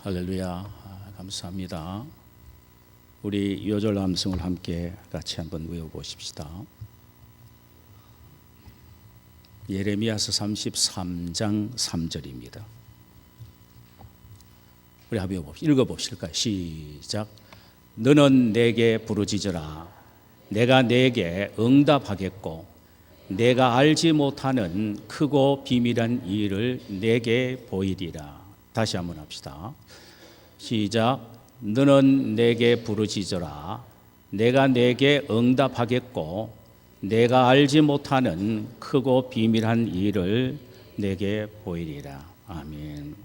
할렐루야. 감사합니다. 우리 요절 암송을 함께 같이 한번 외워보십시다. 예레미야서 33장 3절입니다. 우리 한번 읽어봅실까요? 시작. 너는 내게 부르짖으라. 내가 내게 응답하겠고 내가 알지 못하는 크고 비밀한 일을 내게 보이리라. 다시 한번 합시다. 시작. 너는 내게 부르짖으라. 내가 내게 응답하겠고 내가 알지 못하는 크고 비밀한 일을 내게 보이리라. 아멘.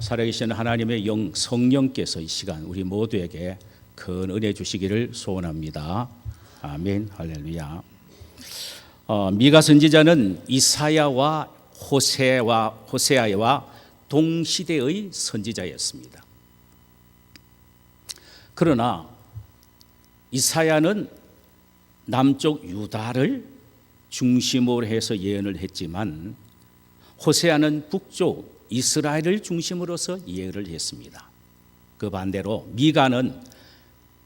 살아계신 하나님의 영 성령께서 이 시간 우리 모두에게 큰 은혜 주시기를 소원합니다. 아멘. 할렐루야. 미가 선지자는 이사야와 호세아와 동시대의 선지자였습니다. 그러나 이사야는 남쪽 유다를 중심으로 해서 예언을 했지만 호세아는 북쪽 이스라엘을 중심으로서 예언을 했습니다. 그 반대로 미가는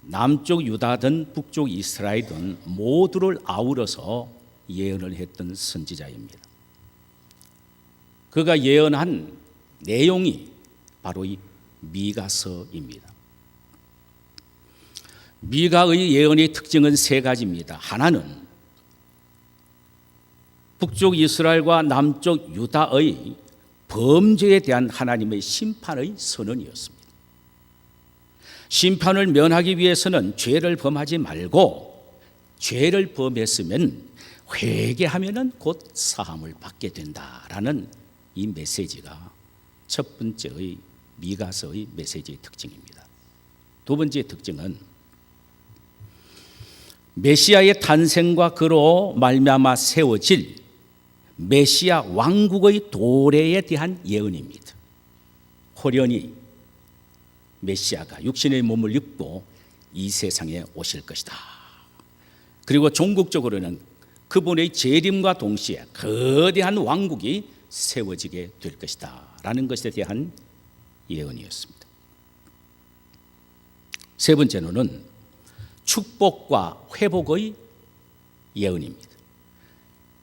남쪽 유다든 북쪽 이스라엘든 모두를 아우러서 예언을 했던 선지자입니다. 그가 예언한 내용이 바로 이 미가서입니다. 미가의 예언의 특징은 세 가지입니다. 하나는 북쪽 이스라엘과 남쪽 유다의 범죄에 대한 하나님의 심판의 선언이었습니다. 심판을 면하기 위해서는 죄를 범하지 말고 죄를 범했으면 회개하면 곧 사함을 받게 된다라는 이 메시지가 첫 번째의 미가서의 메시지의 특징입니다. 두 번째 특징은 메시아의 탄생과 그로 말미암아 세워질 메시아 왕국의 도래에 대한 예언입니다. 호련히 메시아가 육신의 몸을 입고 이 세상에 오실 것이다. 그리고 종국적으로는 그분의 재림과 동시에 거대한 왕국이 세워지게 될 것이다 라는 것에 대한 예언이었습니다. 세 번째로는 축복과 회복의 예언입니다.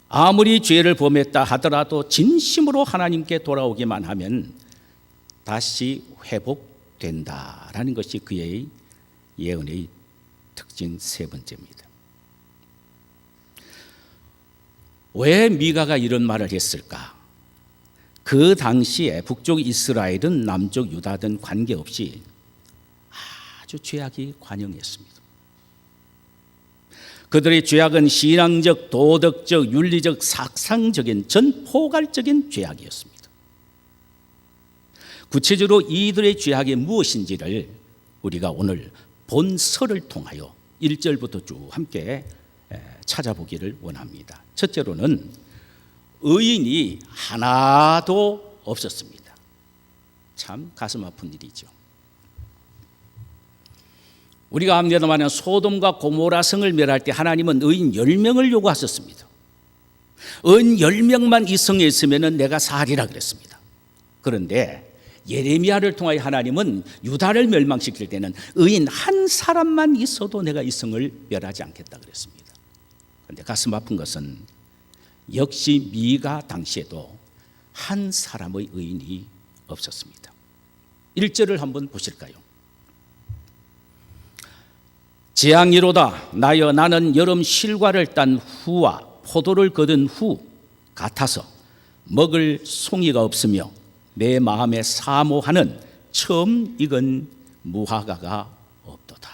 아무리 죄를 범했다 하더라도 진심으로 하나님께 돌아오기만 하면 다시 회복된다라는 것이 그의 예언의 특징 세 번째입니다. 왜 미가가 이런 말을 했을까? 그 당시에 북쪽 이스라엘은 남쪽 유다든 관계없이 아주 죄악이 관영했습니다. 그들의 죄악은 신앙적, 도덕적, 윤리적, 사상적인 전포괄적인 죄악이었습니다. 구체적으로 이들의 죄악이 무엇인지를 우리가 오늘 본서를 통하여 1절부터 쭉 함께 찾아보기를 원합니다. 첫째로는 의인이 하나도 없었습니다. 참 가슴 아픈 일이죠. 우리가 압니다만 소돔과 고모라 성을 멸할 때 하나님은 의인 10명을 요구하셨습니다. 의인 10명만 이 성에 있으면 내가 살리라 그랬습니다. 그런데 예레미야를 통하여 하나님은 유다를 멸망시킬 때는 의인 한 사람만 있어도 내가 이 성을 멸하지 않겠다 그랬습니다. 그런데 가슴 아픈 것은 역시 미가 당시에도 한 사람의 의인이 없었습니다. 1절을 한번 보실까요? 재앙이로다. 나여 나는 여름 실과를 딴 후와 포도를 거둔 후 같아서 먹을 송이가 없으며 내 마음에 사모하는 처음 익은 무화과가 없도다.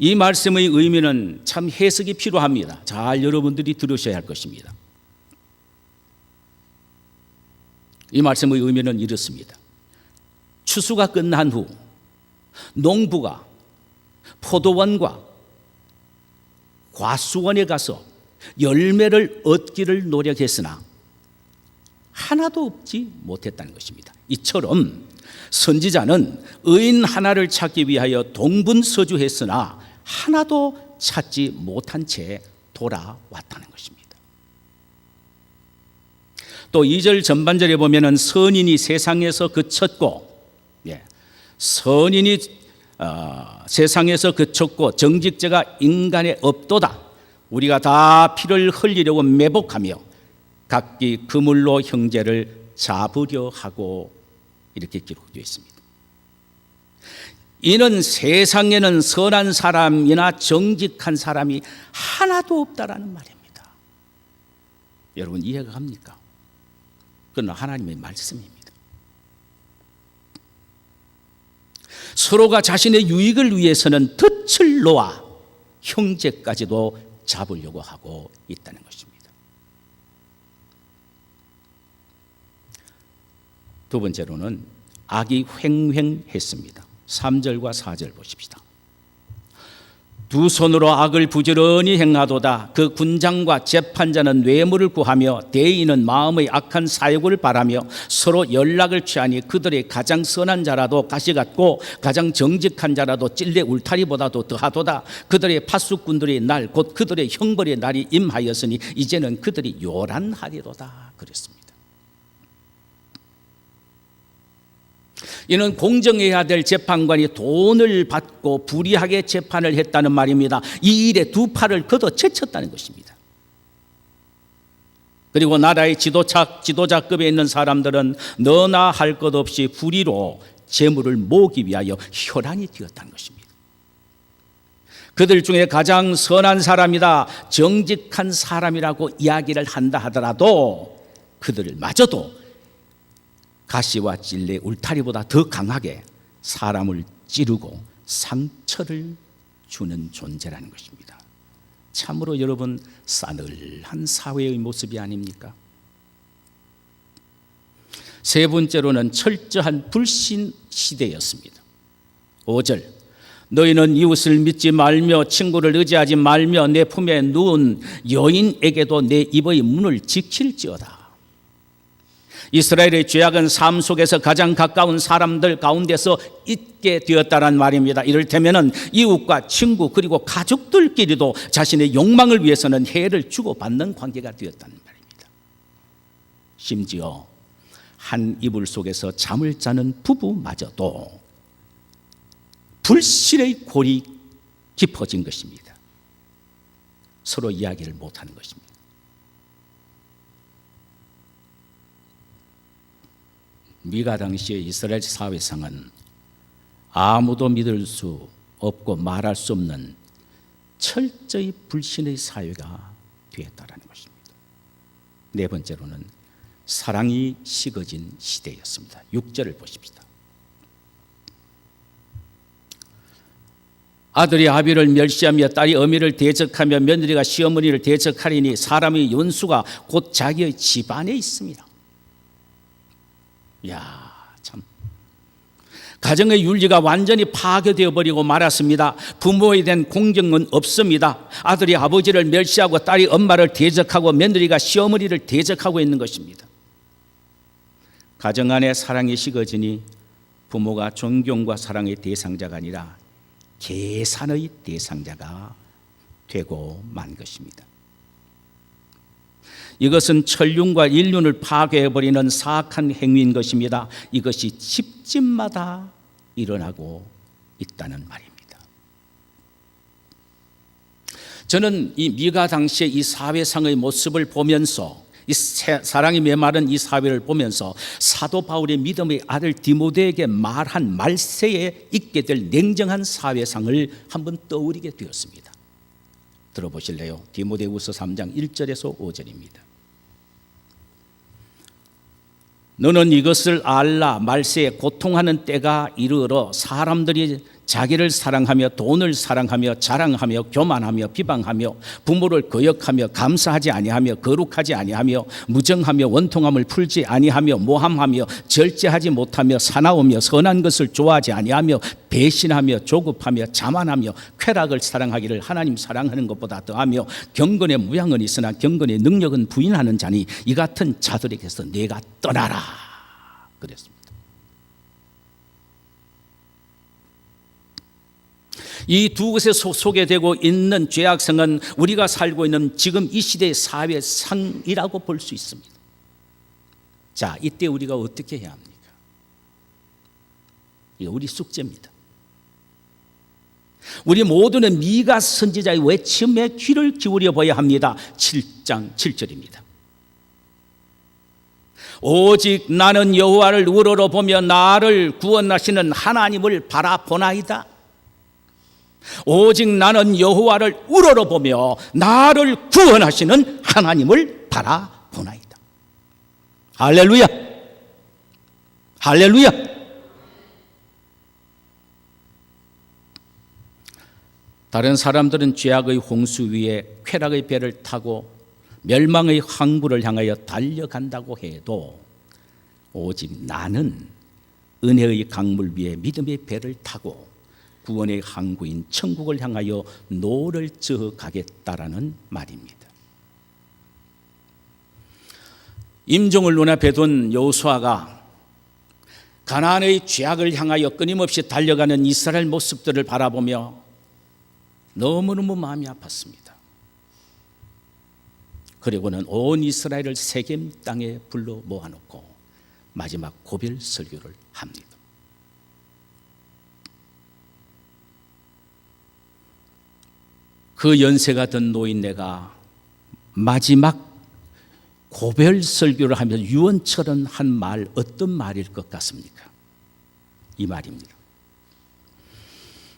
이 말씀의 의미는 참 해석이 필요합니다. 잘 여러분들이 들으셔야 할 것입니다. 이 말씀의 의미는 이렇습니다. 추수가 끝난 후 농부가 포도원과 과수원에 가서 열매를 얻기를 노력했으나 하나도 얻지 못했다는 것입니다. 이처럼 선지자는 의인 하나를 찾기 위하여 동분서주했으나 하나도 찾지 못한 채 돌아왔다는 것입니다. 또 2절 전반절에 보면은 선인이 세상에서 그쳤고, 선인이 세상에서 그쳤고 정직자가 인간에 없도다. 우리가 다 피를 흘리려고 매복하며 각기 그물로 형제를 잡으려 하고, 이렇게 기록되어 있습니다. 이는 세상에는 선한 사람이나 정직한 사람이 하나도 없다라는 말입니다. 여러분 이해가 갑니까? 그건 하나님의 말씀입니다. 서로가 자신의 유익을 위해서는 덫을 놓아 형제까지도 잡으려고 하고 있다는 것입니다. 두 번째로는 악이 횡행했습니다. 3절과 4절 보십시다. 두 손으로 악을 부지런히 행하도다. 그 군장과 재판자는 뇌물을 구하며 대인은 마음의 악한 사욕을 바라며 서로 연락을 취하니 그들의 가장 선한 자라도 가시 같고 가장 정직한 자라도 찔레 울타리보다도 더하도다. 그들의 파수꾼들의 날 곧 그들의 형벌의 날이 임하였으니 이제는 그들이 요란하리로다. 그랬습니다. 이는 공정해야 될 재판관이 돈을 받고 불이하게 재판을 했다는 말입니다. 이 일에 두 팔을 걷어 제쳤다는 것입니다. 그리고 나라의 지도자급에 있는 사람들은 너나 할 것 없이 불의로 재물을 모으기 위하여 혈안이 되었다는 것입니다. 그들 중에 가장 선한 사람이다, 정직한 사람이라고 이야기를 한다 하더라도 그들을 마저도 가시와 찔레 울타리보다 더 강하게 사람을 찌르고 상처를 주는 존재라는 것입니다. 참으로 여러분 싸늘한 사회의 모습이 아닙니까? 세 번째로는 철저한 불신 시대였습니다. 5절 너희는 이웃을 믿지 말며 친구를 의지하지 말며 내 품에 누운 여인에게도 내 입의 문을 지킬지어다. 이스라엘의 죄악은 삶 속에서 가장 가까운 사람들 가운데서 있게 되었다는 말입니다. 이를테면 이웃과 친구 그리고 가족들끼리도 자신의 욕망을 위해서는 해를 주고받는 관계가 되었다는 말입니다. 심지어 한 이불 속에서 잠을 자는 부부마저도 불신의 골이 깊어진 것입니다. 서로 이야기를 못하는 것입니다. 미가 당시의 이스라엘 사회상은 아무도 믿을 수 없고 말할 수 없는 철저히 불신의 사회가 되었다는 것입니다. 네 번째로는 사랑이 식어진 시대였습니다. 6절을 보십시다. 아들이 아비를 멸시하며 딸이 어미를 대적하며 며느리가 시어머니를 대적하리니 사람의 연수가 곧 자기의 집안에 있습니다. 참 가정의 윤리가 완전히 파괴되어 버리고 말았습니다. 부모에 대한 공경은 없습니다. 아들이 아버지를 멸시하고 딸이 엄마를 대적하고 며느리가 시어머니를 대적하고 있는 것입니다. 가정 안에 사랑이 식어지니 부모가 존경과 사랑의 대상자가 아니라 계산의 대상자가 되고 만 것입니다. 이것은 천륜과 인륜을 파괴해버리는 사악한 행위인 것입니다. 이것이 집집마다 일어나고 있다는 말입니다. 저는 이 미가 당시의 이 사회상의 모습을 보면서 이 사랑이 메마른 이 사회를 보면서 사도 바울의 믿음의 아들 디모데에게 말한 말세에 있게 될 냉정한 사회상을 한번 떠올리게 되었습니다. 들어보실래요? 디모데후서 3장 1절에서 5절입니다. 너는 이것을 알라. 말세에 고통하는 때가 이르러 사람들이 자기를 사랑하며 돈을 사랑하며 자랑하며 교만하며 비방하며 부모를 거역하며 감사하지 아니하며 거룩하지 아니하며 무정하며 원통함을 풀지 아니하며 모함하며 절제하지 못하며 사나우며 선한 것을 좋아하지 아니하며 배신하며 조급하며 자만하며 쾌락을 사랑하기를 하나님 사랑하는 것보다 더하며 경건의 무양은 있으나 경건의 능력은 부인하는 자니 이 같은 자들에게서 내가 떠나라 그랬습니다. 이 두 곳에 소개되고 있는 죄악성은 우리가 살고 있는 지금 이 시대의 사회상이라고 볼 수 있습니다. 자, 이때 우리가 어떻게 해야 합니까? 이거 우리 숙제입니다. 우리 모두는 미가 선지자의 외침에 귀를 기울여 봐야 합니다. 7장 7절입니다. 오직 나는 여호와를 우러러보며 나를 구원하시는 하나님을 바라보나이다. 오직 나는 여호와를 우러러보며 나를 구원하시는 하나님을 바라보나이다. 할렐루야! 할렐루야! 다른 사람들은 죄악의 홍수 위에 쾌락의 배를 타고 멸망의 항구를 향하여 달려간다고 해도 오직 나는 은혜의 강물 위에 믿음의 배를 타고 구원의 항구인 천국을 향하여 노를 저어 가겠다라는 말입니다. 임종을 눈앞에 둔 여호수아가 가나안의 죄악을 향하여 끊임없이 달려가는 이스라엘 모습들을 바라보며 너무너무 마음이 아팠습니다. 그리고는 온 이스라엘을 세겜 땅에 불러 모아놓고 마지막 고별 설교를 합니다. 그 연세가 든 노인네가 마지막 고별 설교를 하면서 유언처럼 한 말, 어떤 말일 것 같습니까? 이 말입니다.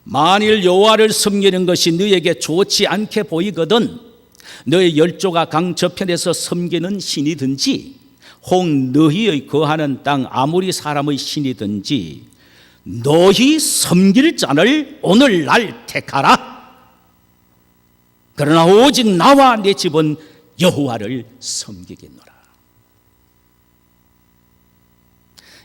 만일 여호와를 섬기는 것이 너에게 좋지 않게 보이거든 너의 열조가 강 저편에서 섬기는 신이든지 혹 너희의 거하는 땅 아무리 사람의 신이든지 너희 섬길 자를 오늘날 택하라. 그러나 오직 나와 내 집은 여호와를 섬기겠노라.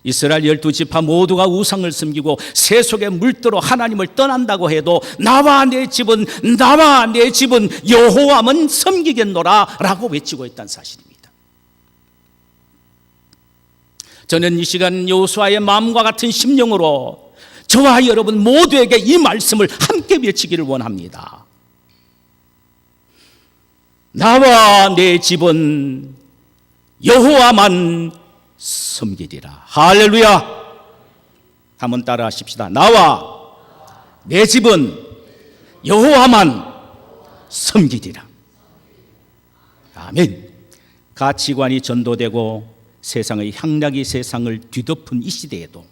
이스라엘 12지파 모두가 우상을 섬기고 세속에 물들어 하나님을 떠난다고 해도 나와 내 집은 여호와만 섬기겠노라 라고 외치고 있다는 사실입니다. 저는 이 시간 여호수아의 마음과 같은 심령으로 저와 여러분 모두에게 이 말씀을 함께 외치기를 원합니다. 나와 내 집은 여호와만 섬기리라. 할렐루야. 한번 따라 하십시다. 나와 내 집은 여호와만 섬기리라. 아멘. 가치관이 전도되고 세상의 향락이 세상을 뒤덮은 이 시대에도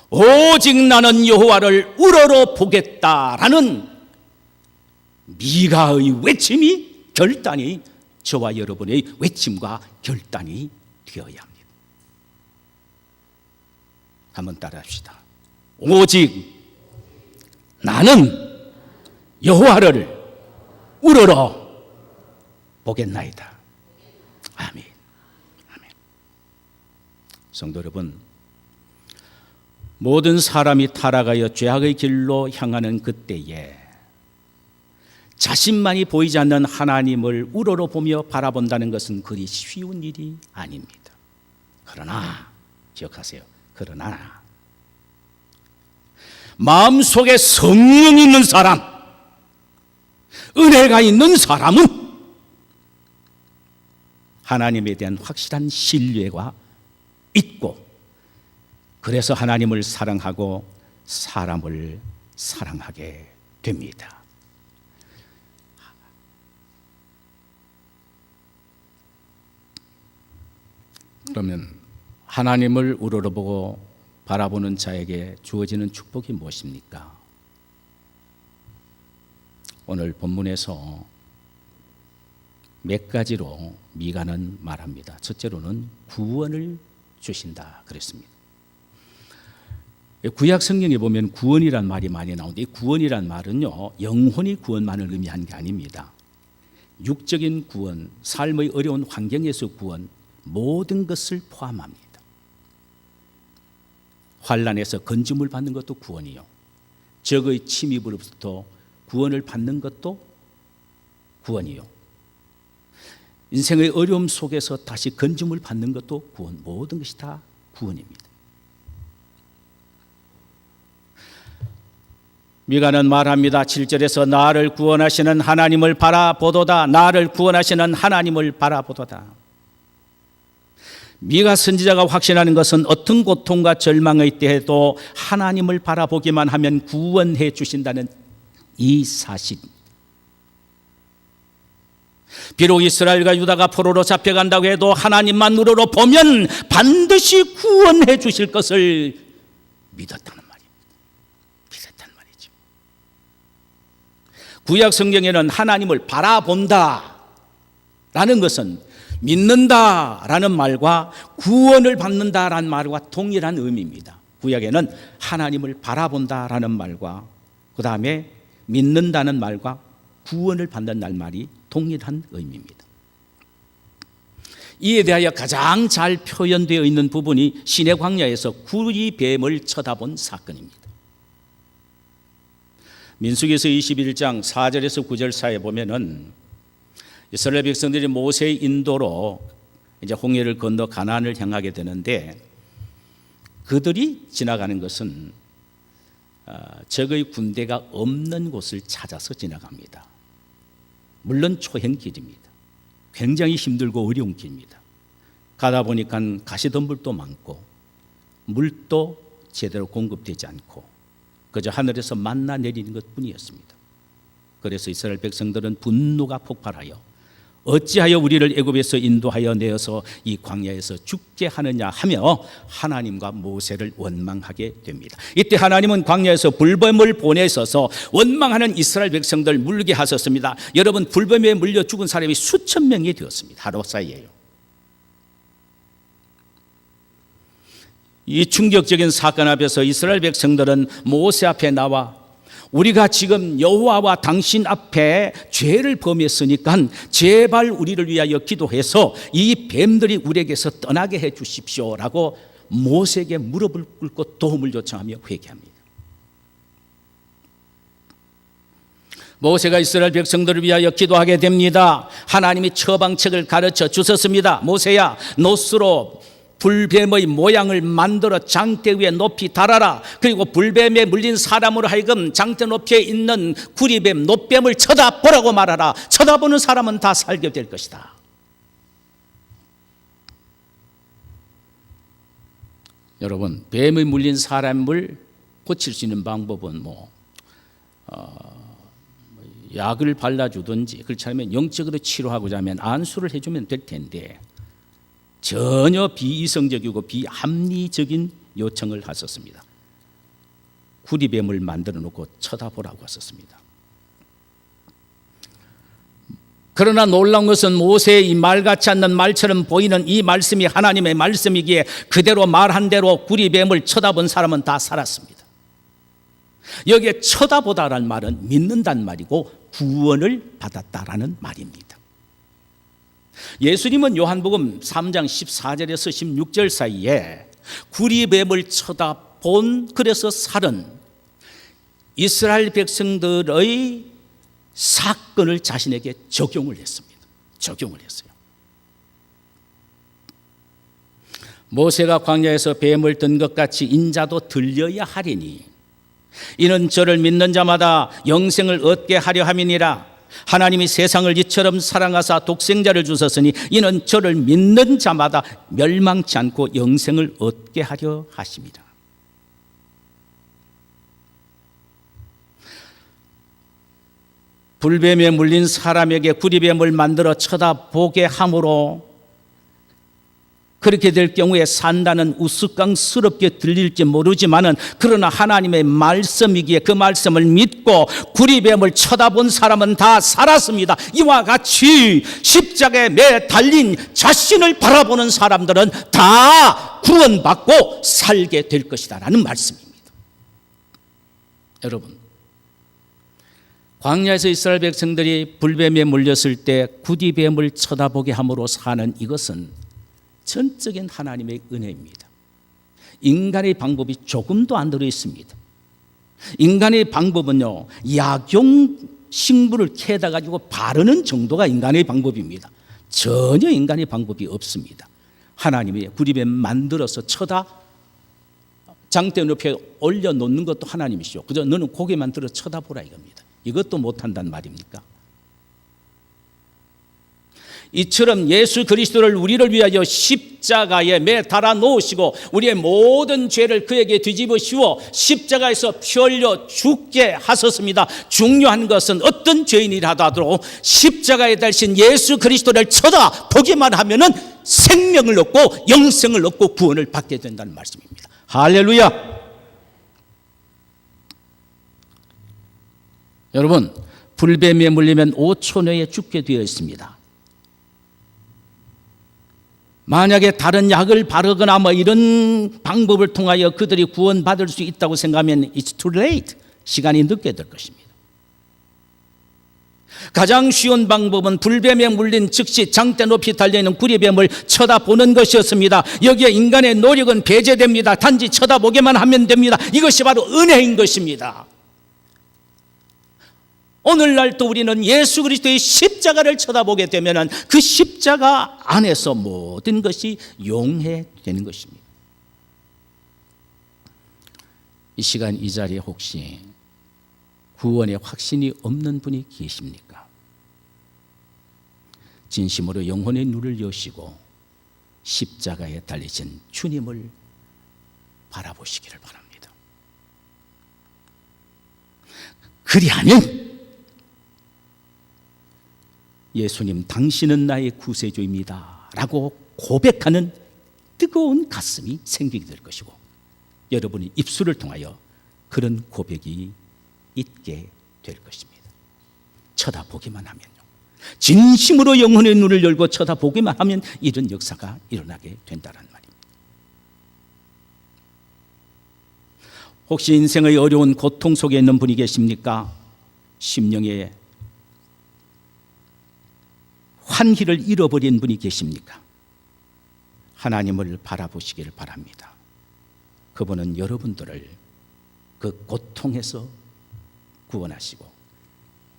오직 나는 여호와를 우러러 보겠다라는 미가의 외침이 결단이 저와 여러분의 외침과 결단이 되어야 합니다. 한번 따라합시다. 오직 나는 여호와를 우러러 보겠나이다. 아멘. 아멘. 성도 여러분, 모든 사람이 타락하여 죄악의 길로 향하는 그때에 자신만이 보이지 않는 하나님을 우러러 보며 바라본다는 것은 그리 쉬운 일이 아닙니다. 그러나 기억하세요. 그러나 마음속에 성령이 있는 사람, 은혜가 있는 사람은 하나님에 대한 확실한 신뢰가 있고 그래서 하나님을 사랑하고 사람을 사랑하게 됩니다. 그러면 하나님을 우러러보고 바라보는 자에게 주어지는 축복이 무엇입니까? 오늘 본문에서 몇 가지로 미가는 말합니다. 첫째로는 구원을 주신다 그랬습니다. 구약 성경에 보면 구원이란 말이 많이 나오는데 이 구원이란 말은요 영혼이 구원만을 의미하는 게 아닙니다. 육적인 구원, 삶의 어려운 환경에서 구원, 모든 것을 포함합니다. 환난에서 건짐을 받는 것도 구원이요, 적의 침입으로부터 구원을 받는 것도 구원이요, 인생의 어려움 속에서 다시 건짐을 받는 것도 구원, 모든 것이 다 구원입니다. 미가는 말합니다. 7절에서 나를 구원하시는 하나님을 바라보도다. 나를 구원하시는 하나님을 바라보도다. 미가 선지자가 확신하는 것은 어떤 고통과 절망의 때에도 하나님을 바라보기만 하면 구원해 주신다는 이 사실입니다. 비록 이스라엘과 유다가 포로로 잡혀간다고 해도 하나님만으로 보면 반드시 구원해 주실 것을 믿었다는 말입니다. 믿었다는 말이죠. 구약 성경에는 하나님을 바라본다 라는 것은 믿는다라는 말과 구원을 받는다라는 말과 동일한 의미입니다. 구약에는 하나님을 바라본다라는 말과 그 다음에 믿는다는 말과 구원을 받는다는 말이 동일한 의미입니다. 이에 대하여 가장 잘 표현되어 있는 부분이 시내 광야에서 구리뱀을 쳐다본 사건입니다. 민수기에서 21장 4절에서 9절 사이에 보면은 이스라엘 백성들이 모세의 인도로 이제 홍해를 건너 가나안을 향하게 되는데 그들이 지나가는 것은 적의 군대가 없는 곳을 찾아서 지나갑니다. 물론 초행길입니다. 굉장히 힘들고 어려운 길입니다. 가다 보니까 가시덤불도 많고 물도 제대로 공급되지 않고 그저 하늘에서 만나 내리는 것뿐이었습니다. 그래서 이스라엘 백성들은 분노가 폭발하여 어찌하여 우리를 애굽에서 인도하여 내어서 이 광야에서 죽게 하느냐 하며 하나님과 모세를 원망하게 됩니다. 이때 하나님은 광야에서 불뱀을 보내셔서 원망하는 이스라엘 백성들 물게 하셨습니다. 여러분, 불뱀에 물려 죽은 사람이 수천 명이 되었습니다. 하루 사이에요. 이 충격적인 사건 앞에서 이스라엘 백성들은 모세 앞에 나와 우리가 지금 여호와와 당신 앞에 죄를 범했으니까 제발 우리를 위하여 기도해서 이 뱀들이 우리에게서 떠나게 해 주십시오라고 모세에게 무릎을 꿇고 도움을 요청하며 회개합니다. 모세가 이스라엘 백성들을 위하여 기도하게 됩니다. 하나님이 처방책을 가르쳐 주셨습니다. 모세야, 노스로 불뱀의 모양을 만들어 장대 위에 높이 달아라. 그리고 불뱀에 물린 사람으로 하여금 장대 높이에 있는 구리뱀, 노뱀을 쳐다보라고 말하라. 쳐다보는 사람은 다 살게 될 것이다. 여러분, 뱀에 물린 사람을 고칠 수 있는 방법은 약을 발라주든지 그렇지 않으면 영적으로 치료하고자 하면 안수를 해주면 될 텐데 전혀 비이성적이고 비합리적인 요청을 하셨습니다. 구리뱀을 만들어 놓고 쳐다보라고 하셨습니다. 그러나 놀라운 것은 모세의 이 말같지 않는 말처럼 보이는 이 말씀이 하나님의 말씀이기에 그대로 말한 대로 구리뱀을 쳐다본 사람은 다 살았습니다. 여기에 쳐다보다라는 말은 믿는다는 말이고 구원을 받았다라는 말입니다. 예수님은 요한복음 3장 14절에서 16절 사이에 구리뱀을 쳐다본 그래서 살은 이스라엘 백성들의 사건을 자신에게 적용을 했습니다. 적용을 했어요. 모세가 광야에서 뱀을 든 것 같이 인자도 들려야 하리니 이는 저를 믿는 자마다 영생을 얻게 하려 함이니라. 하나님이 세상을 이처럼 사랑하사 독생자를 주셨으니 이는 저를 믿는 자마다 멸망치 않고 영생을 얻게 하려 하심이라. 불뱀에 물린 사람에게 구리뱀을 만들어 쳐다보게 함으로 그렇게 될 경우에 산다는 우스꽝스럽게 들릴지 모르지만은 그러나 하나님의 말씀이기에 그 말씀을 믿고 구리뱀을 쳐다본 사람은 다 살았습니다. 이와 같이 십자가에 매 달린 자신을 바라보는 사람들은 다 구원받고 살게 될 것이다라는 말씀입니다. 여러분, 광야에서 이스라엘 백성들이 불뱀에 물렸을 때 구리뱀을 쳐다보게 함으로 사는 이것은 전적인 하나님의 은혜입니다. 인간의 방법이 조금도 안 들어 있습니다. 인간의 방법은요, 약용식물을 캐다 가지고 바르는 정도가 인간의 방법입니다. 전혀 인간의 방법이 없습니다. 하나님이 구리뱀 만들어서 쳐다 장대 높이에 올려놓는 것도 하나님이시오. 그저 너는 고개만 들어 쳐다보라 이겁니다. 이것도 못한단 말입니까? 이처럼 예수 그리스도를 우리를 위하여 십자가에 매 달아 놓으시고 우리의 모든 죄를 그에게 뒤집어 씌워 십자가에서 피 흘려 죽게 하셨습니다. 중요한 것은 어떤 죄인이라도 하도록 십자가에 달신 예수 그리스도를 쳐다보기만 하면은 생명을 얻고 영생을 얻고 구원을 받게 된다는 말씀입니다. 할렐루야. 여러분, 불뱀에 물리면 5초 내에 죽게 되어 있습니다. 만약에 다른 약을 바르거나 이런 방법을 통하여 그들이 구원받을 수 있다고 생각하면 it's too late. 시간이 늦게 될 것입니다. 가장 쉬운 방법은 불뱀에 물린 즉시 장대 높이 달려있는 구리뱀을 쳐다보는 것이었습니다. 여기에 인간의 노력은 배제됩니다. 단지 쳐다보기만 하면 됩니다. 이것이 바로 은혜인 것입니다. 오늘날도 우리는 예수 그리스도의 십자가를 쳐다보게 되면 그 십자가 안에서 모든 것이 용해되는 것입니다. 이 시간 이 자리에 혹시 구원의 확신이 없는 분이 계십니까? 진심으로 영혼의 눈을 여시고 십자가에 달리신 주님을 바라보시기를 바랍니다. 그리하면 예수님, 당신은 나의 구세주입니다 라고 고백하는 뜨거운 가슴이 생기게 될 것이고, 여러분의 입술을 통하여 그런 고백이 있게 될 것입니다. 쳐다보기만 하면요, 진심으로 영혼의 눈을 열고 쳐다보기만 하면 이런 역사가 일어나게 된다는 말입니다. 혹시 인생의 어려운 고통 속에 있는 분이 계십니까? 심령에 환희를 잃어버린 분이 계십니까? 하나님을 바라보시기를 바랍니다. 그분은 여러분들을 그 고통에서 구원하시고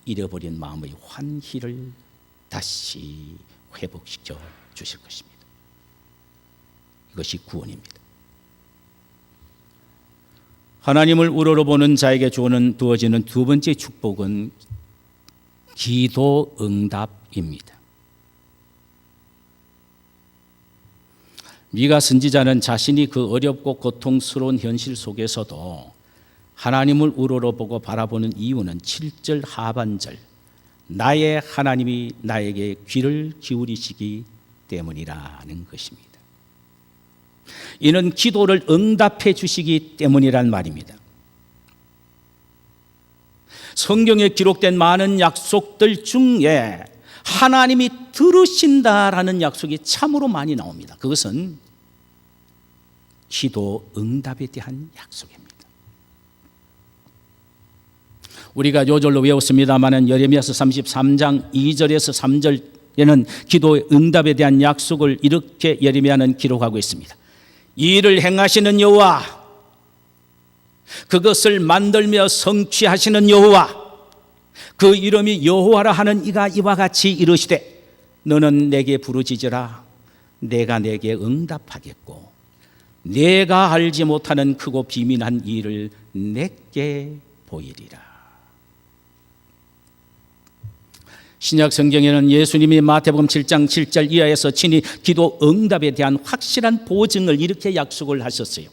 잃어버린 마음의 환희를 다시 회복시켜 주실 것입니다. 이것이 구원입니다. 하나님을 우러러보는 자에게 주어지는 두 번째 축복은 기도 응답입니다. 미가 선지자는 자신이 그 어렵고 고통스러운 현실 속에서도 하나님을 우러러보고 바라보는 이유는 7절 하반절, 나의 하나님이 나에게 귀를 기울이시기 때문이라는 것입니다. 이는 기도를 응답해 주시기 때문이란 말입니다. 성경에 기록된 많은 약속들 중에 하나님이 들으신다라는 약속이 참으로 많이 나옵니다. 그것은 기도 응답에 대한 약속입니다. 우리가 요절로 외웠습니다마는 예레미야서 33장 2절에서 3절에는 기도 응답에 대한 약속을 이렇게 예레미야는 기록하고 있습니다. 이 일을 행하시는 여호와, 그것을 만들며 성취하시는 여호와, 그 이름이 여호와라 하는 이가 이와 같이 이르시되 너는 내게 부르짖으라 내가 내게 응답하겠고 내가 알지 못하는 크고 비밀한 일을 내게 보이리라. 신약 성경에는 예수님이 마태복음 7장 7절 이하에서 친히 기도 응답에 대한 확실한 보증을 이렇게 약속을 하셨어요.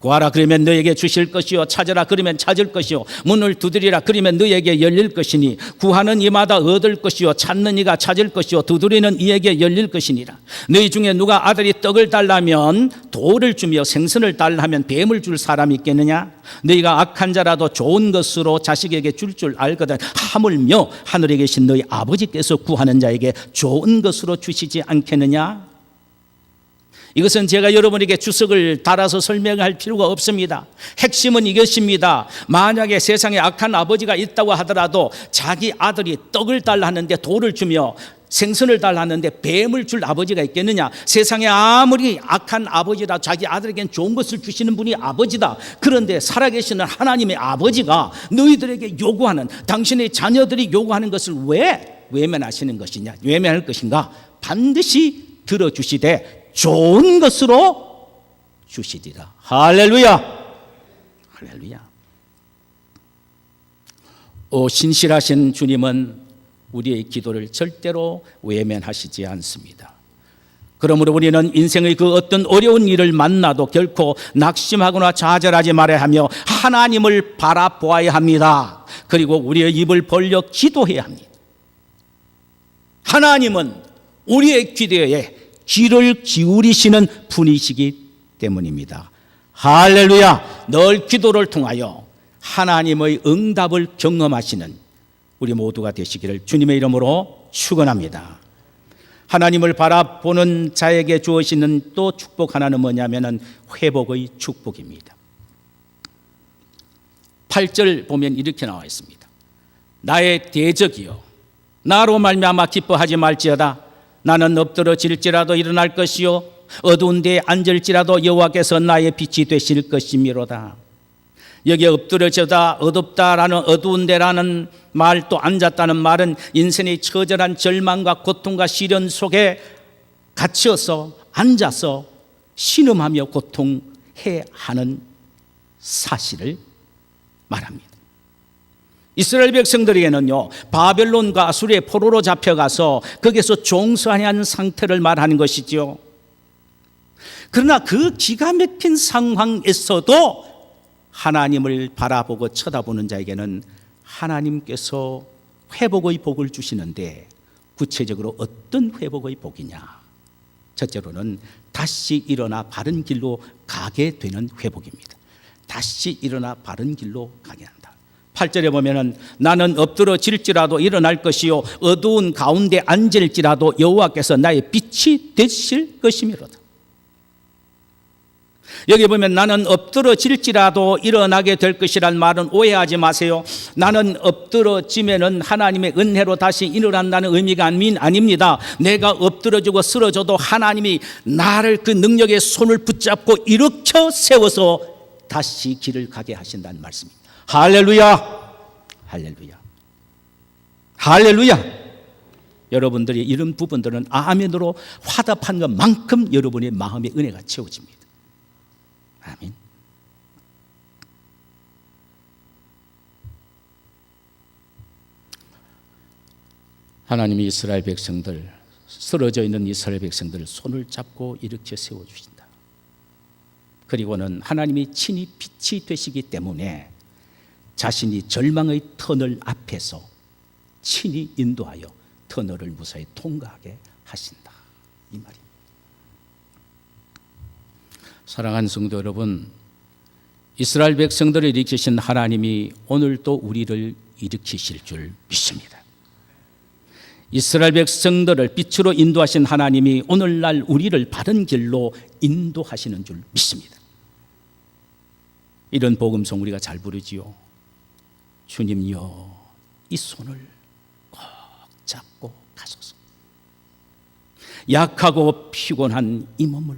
구하라 그러면 너에게 주실 것이요, 찾으라 그러면 찾을 것이요, 문을 두드리라 그러면 너에게 열릴 것이니 구하는 이마다 얻을 것이요, 찾는 이가 찾을 것이요, 두드리는 이에게 열릴 것이니라. 너희 중에 누가 아들이 떡을 달라면 돌을 주며 생선을 달라면 뱀을 줄 사람이 있겠느냐? 너희가 악한 자라도 좋은 것으로 자식에게 줄 알거든 하물며 하늘에 계신 너희 아버지께서 구하는 자에게 좋은 것으로 주시지 않겠느냐? 이것은 제가 여러분에게 주석을 달아서 설명할 필요가 없습니다. 핵심은 이것입니다. 만약에 세상에 악한 아버지가 있다고 하더라도 자기 아들이 떡을 달라 하는데 돌을 주며 생선을 달라 하는데 뱀을 줄 아버지가 있겠느냐? 세상에 아무리 악한 아버지라 자기 아들에겐 좋은 것을 주시는 분이 아버지다. 그런데 살아계시는 하나님의 아버지가 너희들에게 요구하는, 당신의 자녀들이 요구하는 것을 왜 외면하시는 것이냐? 외면할 것인가? 반드시 들어주시되 좋은 것으로 주시리라. 할렐루야. 할렐루야. 오 신실하신 주님은 우리의 기도를 절대로 외면하시지 않습니다. 그러므로 우리는 인생의 그 어떤 어려운 일을 만나도 결코 낙심하거나 좌절하지 말아야 하며 하나님을 바라보아야 합니다. 그리고 우리의 입을 벌려 기도해야 합니다. 하나님은 우리의 기도에 귀를 기울이시는 분이시기 때문입니다. 할렐루야! 늘 기도를 통하여 하나님의 응답을 경험하시는 우리 모두가 되시기를 주님의 이름으로 축원합니다. 하나님을 바라보는 자에게 주어지는 또 축복 하나는 뭐냐면은 회복의 축복입니다. 8절 보면 이렇게 나와 있습니다. 나의 대적이여 나로 말미암아 기뻐하지 말지어다. 나는 엎드러질지라도 일어날 것이요 어두운 데에 앉을지라도 여호와께서 나의 빛이 되실 것이미로다. 여기에 엎드려져다 어둡다라는 어두운 데라는 말, 또 앉았다는 말은 인생의 처절한 절망과 고통과 시련 속에 갇혀서 앉아서 신음하며 고통해 하는 사실을 말합니다. 이스라엘 백성들에게는요, 바벨론과 아수르의 포로로 잡혀가서 거기서 종살이한 상태를 말하는 것이죠. 그러나 그 기가 막힌 상황에서도 하나님을 바라보고 쳐다보는 자에게는 하나님께서 회복의 복을 주시는데, 구체적으로 어떤 회복의 복이냐? 첫째로는 다시 일어나 바른 길로 가게 되는 회복입니다. 다시 일어나 바른 길로 가게 한다. 8절에 보면은 나는 엎드러질지라도 일어날 것이요 어두운 가운데 앉을지라도 여호와께서 나의 빛이 되실 것이미로다. 여기 보면 나는 엎드러질지라도 일어나게 될 것이란 말은 오해하지 마세요. 나는 엎드러지면은 하나님의 은혜로 다시 일어난다는 의미가 아닙니다. 내가 엎드러지고 쓰러져도 하나님이 나를 그 능력의 손을 붙잡고 일으켜 세워서 다시 길을 가게 하신다는 말씀입니다. 할렐루야! 할렐루야! 할렐루야! 여러분들이 이런 부분들은 아멘으로 화답한 것만큼 여러분의 마음의 은혜가 채워집니다. 아멘. 하나님이 이스라엘 백성들, 쓰러져 있는 이스라엘 백성들을 손을 잡고 일으켜 세워주신다. 그리고는 하나님이 친히 빛이 되시기 때문에 자신이 절망의 터널 앞에서 친히 인도하여 터널을 무사히 통과하게 하신다, 이 말입니다. 사랑하는 성도 여러분, 이스라엘 백성들을 일으키신 하나님이 오늘도 우리를 일으키실 줄 믿습니다. 이스라엘 백성들을 빛으로 인도하신 하나님이 오늘날 우리를 바른 길로 인도하시는 줄 믿습니다. 이런 복음송 우리가 잘 부르지요. 주님여, 이 손을 꼭 잡고 가소서. 약하고 피곤한 이 몸을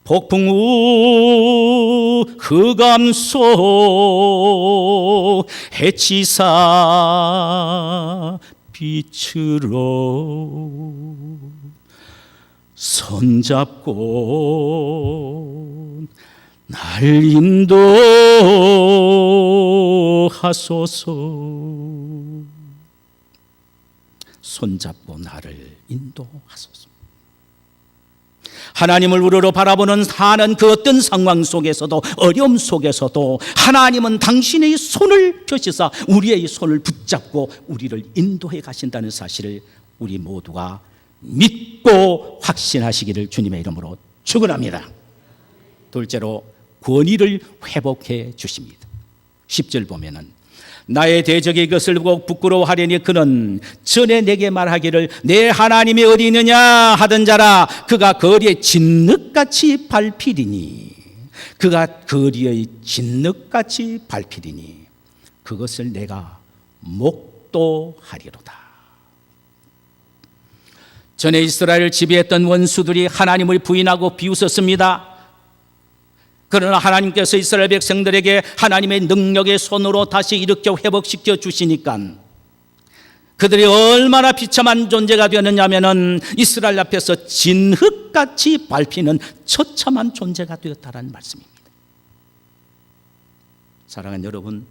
폭풍 후 흑암 속 해치사 빛으로 손잡고 날 인도하소서. 손잡고 나를 인도하소서. 하나님을 우러러 바라보는 사는 그 어떤 상황 속에서도, 어려움 속에서도 하나님은 당신의 손을 펴시사 우리의 손을 붙잡고 우리를 인도해 가신다는 사실을 우리 모두가 믿고 확신하시기를 주님의 이름으로 축원합니다. 둘째로 권위를 회복해 주십니다. 10절 보면은 나의 대적이 이것을 보고 부끄러워하려니 그는 전에 내게 말하기를 내 하나님이 어디 있느냐 하던 자라. 그가 거리에 진흙같이 밟히리니, 그가 거리의 진흙같이 밟히리니 그것을 내가 목도하리로다. 전에 이스라엘을 지배했던 원수들이 하나님을 부인하고 비웃었습니다. 그러나 하나님께서 이스라엘 백성들에게 하나님의 능력의 손으로 다시 일으켜 회복시켜 주시니까 그들이 얼마나 비참한 존재가 되었느냐면은 이스라엘 앞에서 진흙같이 밟히는 처참한 존재가 되었다는 말씀입니다. 사랑하는 여러분,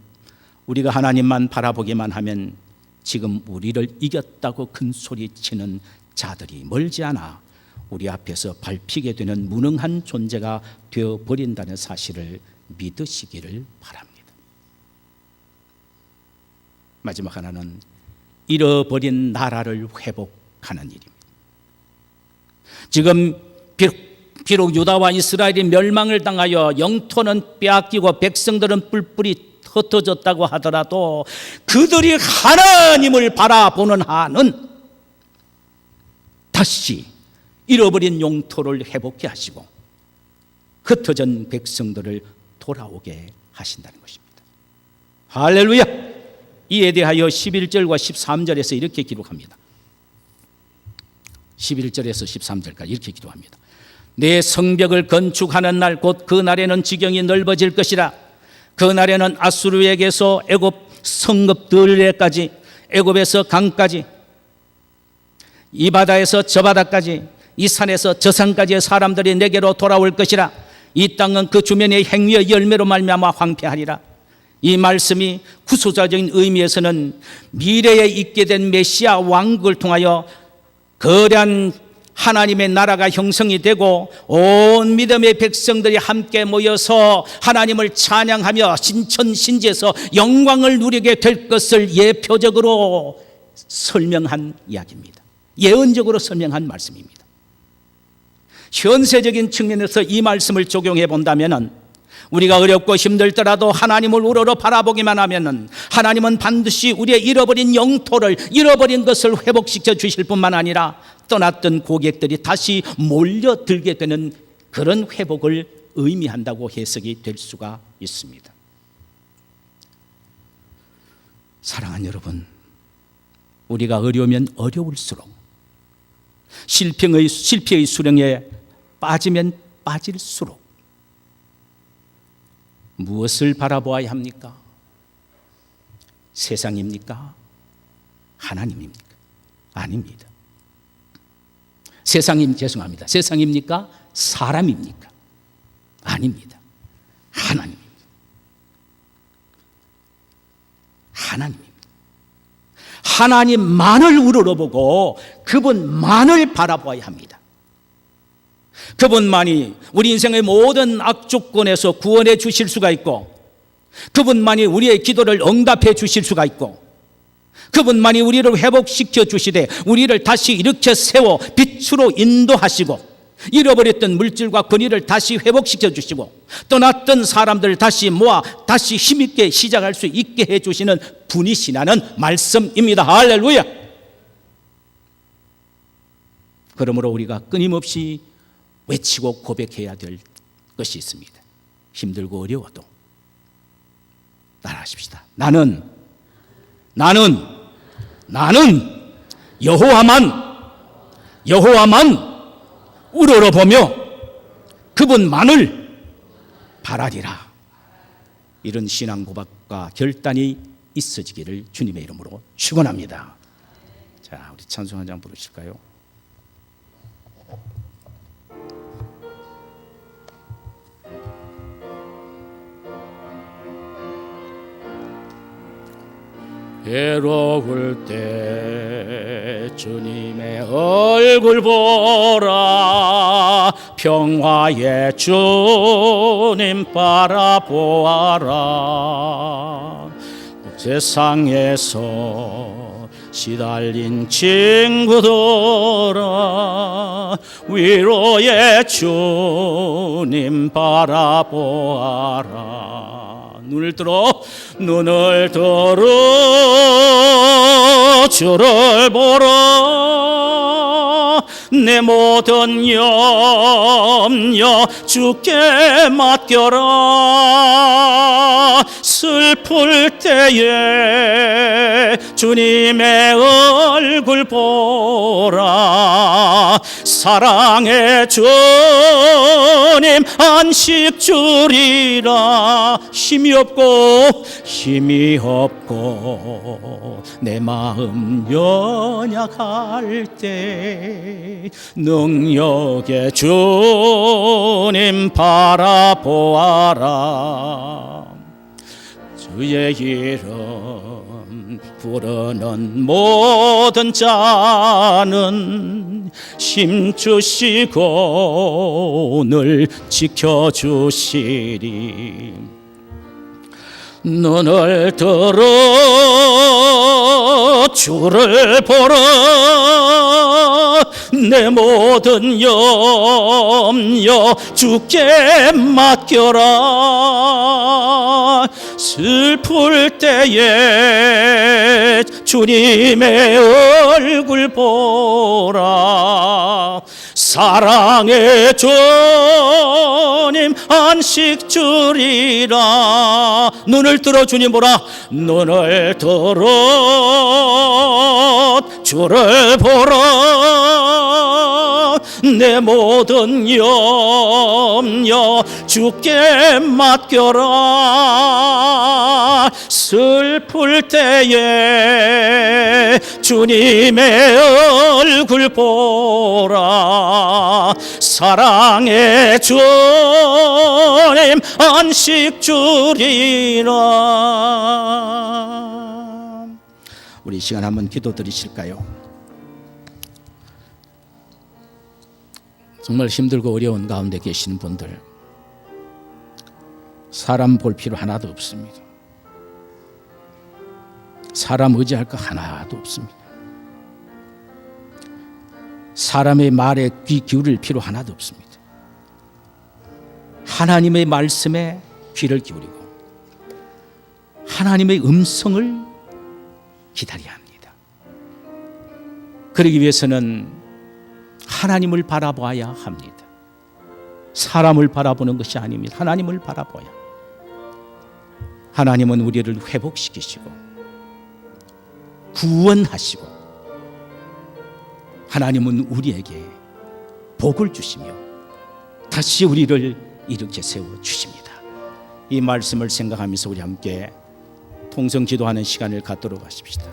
우리가 하나님만 바라보기만 하면 지금 우리를 이겼다고 큰 소리치는 자들이 멀지 않아 우리 앞에서 밟히게 되는 무능한 존재가 되어버린다는 사실을 믿으시기를 바랍니다. 마지막 하나는 잃어버린 나라를 회복하는 일입니다. 지금 비록 유다와 이스라엘이 멸망을 당하여 영토는 빼앗기고 백성들은 뿔뿔이 흩어졌다고 하더라도 그들이 하나님을 바라보는 한은 다시 잃어버린 영토를 회복해 하시고 흩어진 백성들을 돌아오게 하신다는 것입니다. 할렐루야! 이에 대하여 11절과 13절에서 이렇게 기록합니다. 11절에서 13절까지 이렇게 기도합니다. 내 성벽을 건축하는 날 곧 그 날에는 지경이 넓어질 것이라. 그 날에는 아수르에게서 애굽 성읍들에까지, 애굽에서 강까지, 이 바다에서 저 바다까지, 이 산에서 저 산까지의 사람들이 내게로 돌아올 것이라. 이 땅은 그 주변의 행위의 열매로 말미암아 황폐하리라. 이 말씀이 후소자적인 의미에서는 미래에 있게 된 메시아 왕국을 통하여 거대한 하나님의 나라가 형성이 되고 온 믿음의 백성들이 함께 모여서 하나님을 찬양하며 신천신지에서 영광을 누리게 될 것을 예표적으로 설명한 이야기입니다. 예언적으로 설명한 말씀입니다. 현세적인 측면에서 이 말씀을 적용해 본다면 우리가 어렵고 힘들더라도 하나님을 우러러 바라보기만 하면 하나님은 반드시 우리의 잃어버린 영토를, 잃어버린 것을 회복시켜 주실 뿐만 아니라 떠났던 고객들이 다시 몰려들게 되는 그런 회복을 의미한다고 해석이 될 수가 있습니다. 사랑하는 여러분, 우리가 어려우면 어려울수록 실패의 수렁에 빠지면 빠질수록 무엇을 바라보아야 합니까? 세상입니까? 하나님입니까? 아닙니다. 죄송합니다. 세상입니까? 사람입니까? 아닙니다. 하나님입니다. 하나님입니다. 하나님만을 우러러보고 그분만을 바라보아야 합니다. 그분만이 우리 인생의 모든 악조건에서 구원해 주실 수가 있고, 그분만이 우리의 기도를 응답해 주실 수가 있고, 그분만이 우리를 회복시켜 주시되 우리를 다시 일으켜 세워 빛으로 인도하시고, 잃어버렸던 물질과 권위를 다시 회복시켜 주시고, 떠났던 사람들을 다시 모아 다시 힘있게 시작할 수 있게 해 주시는 분이시라는 말씀입니다. 할렐루야! 그러므로 우리가 끊임없이 외치고 고백해야 될 것이 있습니다. 힘들고 어려워도 따라하십시다. 나는 여호와만 우러러보며 그분만을 바라리라. 이런 신앙 고백과 결단이 있어지기를 주님의 이름으로 축원합니다. 자, 우리 찬송 한 장 부르실까요? 외로울 때 주님의 얼굴 보라, 평화의 주님 바라보아라. 세상에서 시달린 친구들아, 위로의 주님 바라보아라. 눈을 들어 주를 보라. 내 모든 염려 주께 맡겨라. 슬플 때에 주님의 얼굴 보라. 사랑의 주님 안식 주리라. 힘이 없고 내 마음 연약할 때 능력의 주님 바라보아라. 주의 이름 부르는 모든 자는 힘주시고 늘 지켜주시리. 눈을 들어 주를 보라. 내 모든 염려 주께 맡겨라. 슬플 때에 주님의 얼굴 보라. 사랑의 주님 안식 주리라. 눈을 들어 주님 보라. 눈을 들어 주를 보라. 내 모든 염려 주께 맡겨라. 슬플 때에 주님의 얼굴 보라. 사랑의 주님 안식 주리라. 우리 시간 한번 기도 드리실까요? 정말 힘들고 어려운 가운데 계시는 분들, 사람 볼 필요 하나도 없습니다. 사람 의지할 거 하나도 없습니다. 사람의 말에 귀 기울일 필요 하나도 없습니다. 하나님의 말씀에 귀를 기울이고 하나님의 음성을 기다려야 합니다. 그러기 위해서는 하나님을 바라봐야 합니다. 사람을 바라보는 것이 아닙니다. 하나님을 바라봐야. 하나님은 우리를 회복시키시고 구원하시고 하나님은 우리에게 복을 주시며 다시 우리를 일으켜 세워 주십니다. 이 말씀을 생각하면서 우리 함께 통성 기도하는 시간을 갖도록 하십시다.